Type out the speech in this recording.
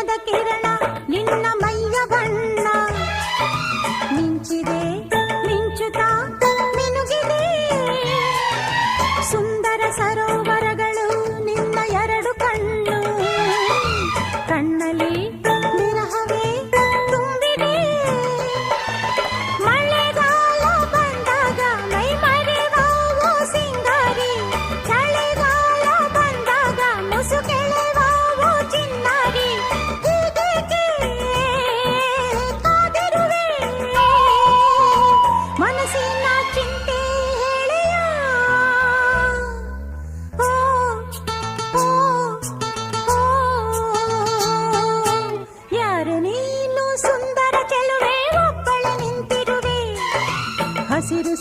ಚಿನ್ನದ ಕಿರಣ ನಿನ್ನ ಮೈಯ ಬಣ್ಣ ಮಿಂಚಿದೆ ಮಿಂಚುತ್ತಾ ಮಿನುಗಿದೆ ಸುಂದರ ಸರೋವರಗಳು ನಿನ್ನ ಎರಡು ಕಣ್ಣು ಕಣ್ಣಲ್ಲಿ ವಿರಹವೇ ತುಂಬಿದೆ ಮಳೆಗಾಲ ಬಂದಾಗ ಮೈ ಮರೆವಾವೋ ಸಿಂಗಾರಿ ಚಳಿಗಾಲ ಬಂದಾಗ ಮುಸುಕೆಳೆವಾವೋ ಚಿನ್ನಾರಿ ಹೀಗೇಕೆ ಕಾದಿರುವೆ ಮನಸ್ಸಿನ ಚಿಂತೆ ಹೇಳಿಯ ಓ ಓ ಓ ಯಾರು ನೀನು ಸುಂದರ ಚೆಲುವೆ ಒಬ್ಬಳೆ ನಿಂತಿರುವೆ ಹಸಿರು